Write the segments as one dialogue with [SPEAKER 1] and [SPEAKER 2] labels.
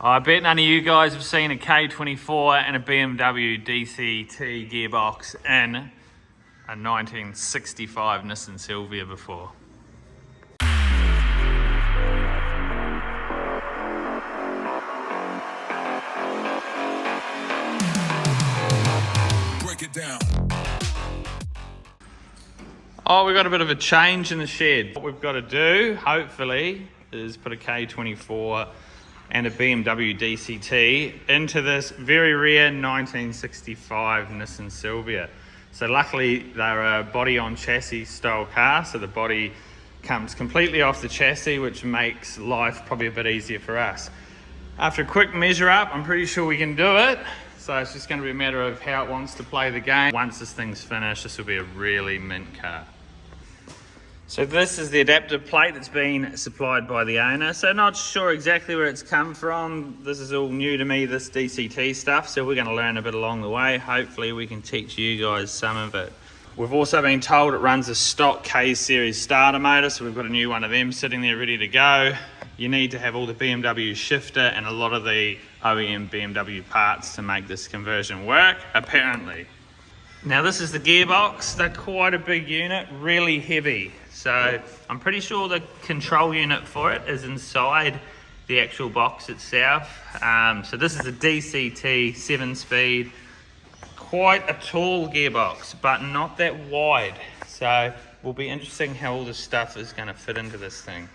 [SPEAKER 1] I bet none of you guys have seen a K24 and a BMW DCT gearbox in a 1965 Nissan Silvia before.
[SPEAKER 2] Break it down.
[SPEAKER 1] Oh, we've got a bit of a change in the shed. What we've got to do, hopefully, is put a K24 and a BMW DCT into this very rare 1965 Nissan Silvia. So luckily they're a body on chassis style car, so the body comes completely off the chassis, which makes life probably a bit easier for us. After a quick measure up, I'm pretty sure we can do it. So it's just going to be a matter of how it wants to play the game. Once this thing's finished, this will be a really mint car. So this is the adaptive plate that's been supplied by the owner. So not sure exactly where it's come from. This is all new to me, this DCT stuff. So we're going to learn a bit along the way. Hopefully we can teach you guys some of it. We've also been told it runs a stock K-series starter motor. So we've got a new one of them sitting there ready to go. You need to have all the BMW shifter and a lot of the OEM BMW parts to make this conversion work, apparently. Now this is the gearbox. They're quite a big unit, really heavy. So I'm pretty sure the control unit for it is inside the actual box itself. So this is a DCT 7-speed, quite a tall gearbox, but not that wide. So it will be interesting how all this stuff is going to fit into this thing.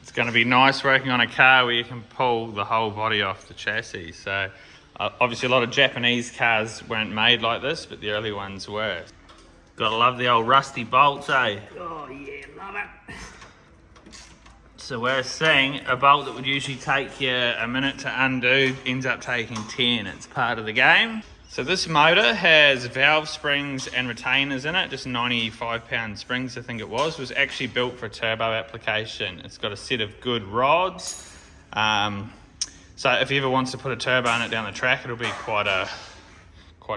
[SPEAKER 1] It's going to be nice working on a car where you can pull the whole body off the chassis. So obviously a lot of Japanese cars weren't made like this, but the early ones were. Gotta love the old rusty bolts, eh? Oh yeah, love it. So we're seeing a bolt that would usually take you a minute to undo ends up taking 10. It's part of the game. So this motor has valve springs and retainers in it, just 95-pound springs I think it was actually built for a turbo application. It's got a set of good rods. So if he ever wants to put a turbo on it down the track, it'll be quite a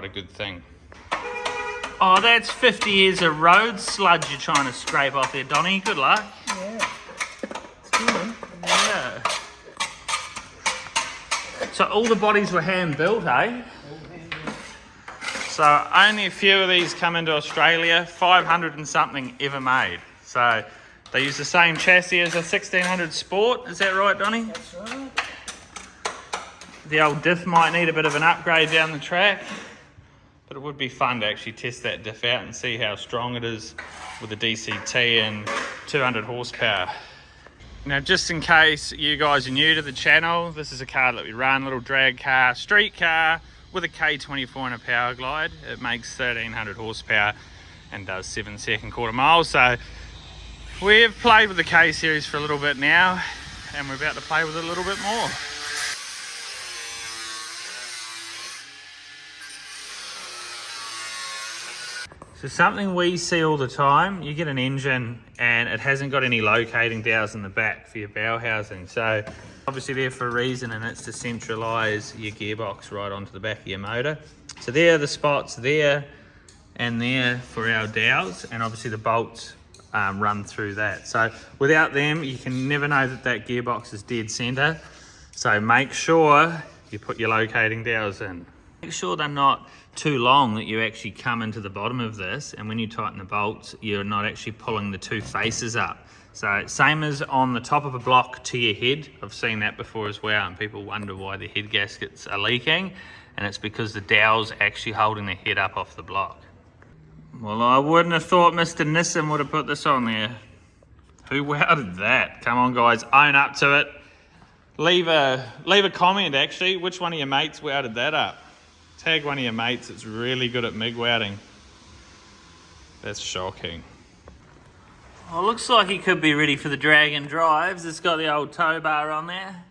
[SPEAKER 1] good thing. Oh, that's 50 years of road sludge you're trying to scrape off there, Donnie. Good luck.
[SPEAKER 3] Yeah. It's good.
[SPEAKER 1] Yeah. So all the bodies were hand built, eh?
[SPEAKER 3] All hand built.
[SPEAKER 1] So only a few of these come into Australia, 500 and something ever made. So they use the same chassis as a 1600 Sport. Is that right, Donnie?
[SPEAKER 3] That's right.
[SPEAKER 1] The old diff might need a bit of an upgrade down the track, but it would be fun to actually test that diff out and see how strong it is with the DCT and 200 horsepower. Now, just in case you guys are new to the channel, this is a car that we run, little drag car, street car with a K24 and a power glide. It makes 1300 horsepower and does 7 quarter miles. So we've played with the K series for a little bit now, and we're about to play with it a little bit more. So something we see all the time, you get an engine and it hasn't got any locating dowels in the back for your bow housing. So obviously there for a reason, and it's to centralise your gearbox right onto the back of your motor. So there are the spots there and there for our dowels, and obviously the bolts run through that. So without them, you can never know that that gearbox is dead centre. So make sure you put your locating dowels in. Make sure they're not too long that you actually come into the bottom of this, and when you tighten the bolts you're not actually pulling the two faces up. So same as on the top of a block to your head. I've seen that before as well, and people wonder why the head gaskets are leaking, and it's because the dowel's actually holding the head up off the block. Well, I wouldn't have thought Mr. Nissan would have put this on there. Who welded that? Come on guys, own up to it. Leave a comment actually, which one of your mates welded that up? Tag one of your mates that's really good at MIG welding. That's shocking. Well, looks like he could be ready for the drag and drives. It's got the old tow bar on there.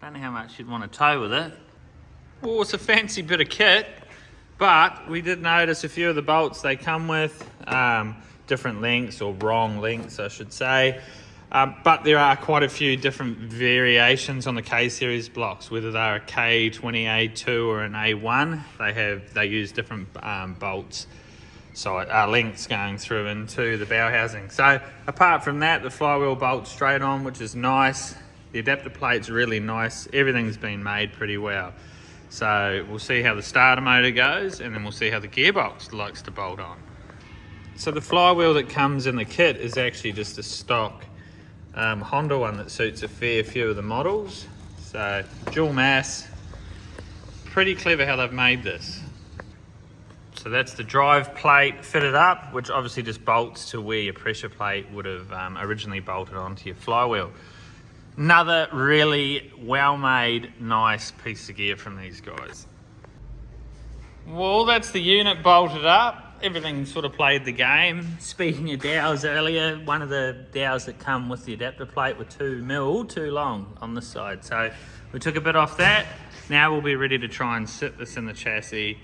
[SPEAKER 1] Don't know how much you'd want to tow with it. Oh, it's a fancy bit of kit, but we did notice a few of the bolts they come with different lengths, or wrong lengths I should say. But there are quite a few different variations on the K-series blocks, whether they're a K20A2 or an A1. They use different bolts, so lengths going through into the bow housing. So apart from that, the flywheel bolts straight on, which is nice. The adapter plate's really nice. Everything's been made pretty well. So we'll see how the starter motor goes, and then we'll see how the gearbox likes to bolt on. So the flywheel that comes in the kit is actually just a stock Honda one that suits a fair few of the models. So dual mass, pretty clever how they've made this. So that's the drive plate fitted up, which obviously just bolts to where your pressure plate would have originally bolted onto your flywheel. Another really well-made, nice piece of gear from these guys. Well, that's the unit bolted up. Everything sort of played the game. Speaking of dowels earlier, one of the dowels that come with the adapter plate were 2mm too long on this side. So we took a bit off that. Now we'll be ready to try and sit this in the chassis.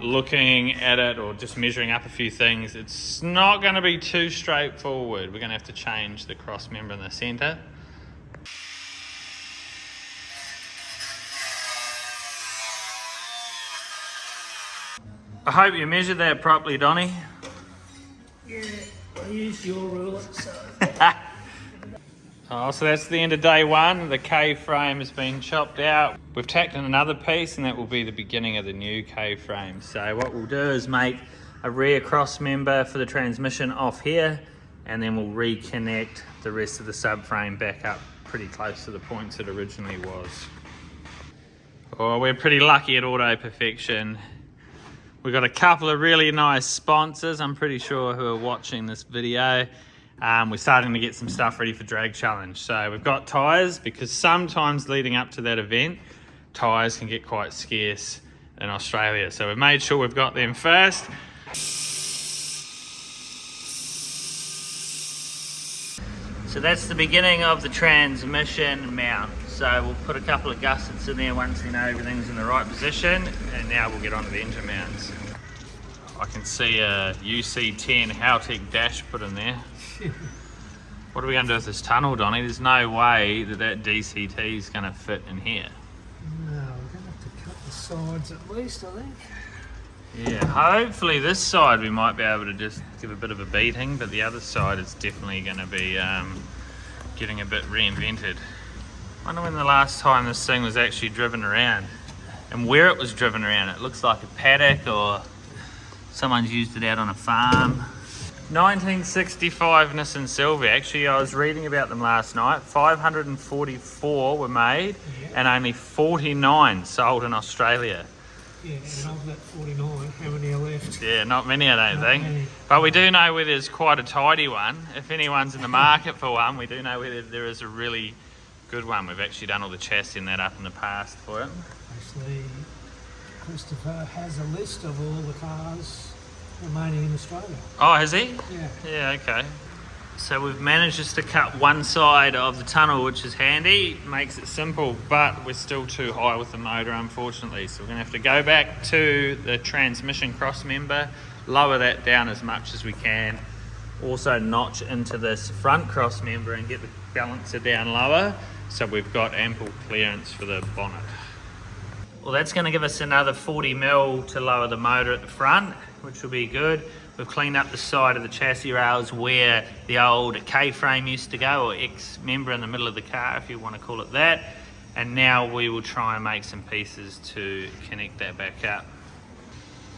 [SPEAKER 1] Looking at it or just measuring up a few things, it's not going to be too straightforward. We're going to have to change the cross member in the centre. I hope you measured that properly, Donnie.
[SPEAKER 3] Yeah, I used your ruler, so.
[SPEAKER 1] Oh, so that's the end of day one. The K-frame has been chopped out. We've tacked in another piece, and that will be the beginning of the new K-frame. So what we'll do is make a rear cross member for the transmission off here, and then we'll reconnect the rest of the subframe back up pretty close to the points it originally was. Oh, we're pretty lucky at Auto Perfection. We've got a couple of really nice sponsors, I'm pretty sure, who are watching this video. We're starting to get some stuff ready for Drag Challenge. So we've got tyres, because sometimes leading up to that event, tyres can get quite scarce in Australia. So we've made sure we've got them first. So that's the beginning of the transmission mount. So we'll put a couple of gussets in there once we know everything's in the right position, and now we'll get onto the engine mounts. I can see a UC10 Haltech dash put in there. What are we going to do with this tunnel, Donnie? There's no way that DCT is going to fit in here.
[SPEAKER 3] No, we're going to have to cut the sides at least, I think.
[SPEAKER 1] Yeah, hopefully this side we might be able to just give a bit of a beating, but the other side is definitely going to be getting a bit reinvented. I wonder when the last time this thing was actually driven around, and where it was driven around. It looks like a paddock, or someone's used it out on a farm. 1965 Nissan Silvia. Actually, I was reading about them last night. 544 were made, and only 49 sold in Australia.
[SPEAKER 3] Yeah, and of that 49, how many are left?
[SPEAKER 1] Yeah, not many, I don't think.
[SPEAKER 3] Many.
[SPEAKER 1] But we do know where there's quite a tidy one. If anyone's in the market for one, we do know where there is a really good one. We've actually done all the chassis and that up in the past for it.
[SPEAKER 3] Actually, Christopher has a list of all the cars remaining in Australia.
[SPEAKER 1] Oh, has he?
[SPEAKER 3] Yeah.
[SPEAKER 1] Yeah, okay. So we've managed just to cut one side of the tunnel, which is handy. Makes it simple, but we're still too high with the motor, unfortunately. So we're going to have to go back to the transmission cross member, lower that down as much as we can. Also notch into this front cross member and get the balancer down lower, so we've got ample clearance for the bonnet. Well, that's going to give us another 40mm to lower the motor at the front, which will be good. We've cleaned up the side of the chassis rails where the old K-frame used to go, or X-member in the middle of the car, if you want to call it that. And now we will try and make some pieces to connect that back up.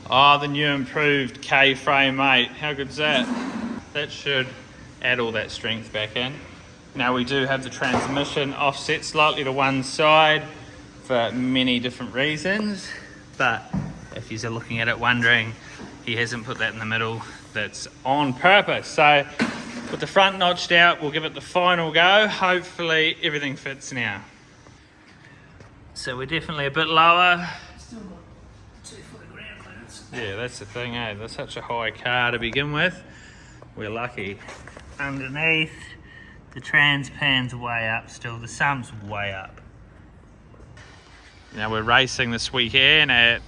[SPEAKER 1] Oh, the new improved K-frame, mate. How good's that? That should add all that strength back in. Now we do have the transmission offset slightly to one side for many different reasons, but if you're looking at it wondering, he hasn't put that in the middle. That's on purpose. So with the front notched out, we'll give it the final go. Hopefully everything fits now. So we're definitely a bit lower.
[SPEAKER 3] Still got 2 foot of ground clearance.
[SPEAKER 1] Yeah, that's the thing, eh? That's such a high car to begin with. We're lucky. Underneath, the transpan's way up still. The sum's way up. Now we're racing this weekend at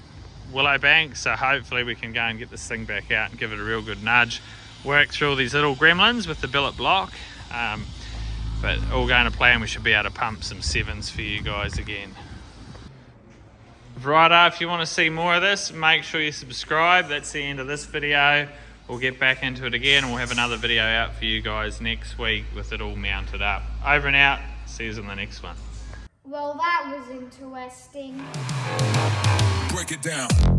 [SPEAKER 1] Willowbank, so hopefully we can go and get this thing back out and give it a real good nudge. Work through all these little gremlins with the billet block. But all going to plan, we should be able to pump some 7s for you guys again. Righto, if you want to see more of this, make sure you subscribe. That's the end of this video. We'll get back into it again, and we'll have another video out for you guys next week with it all mounted up. Over and out. See you in the next one.
[SPEAKER 2] Well, that was interesting.
[SPEAKER 4] Break it down.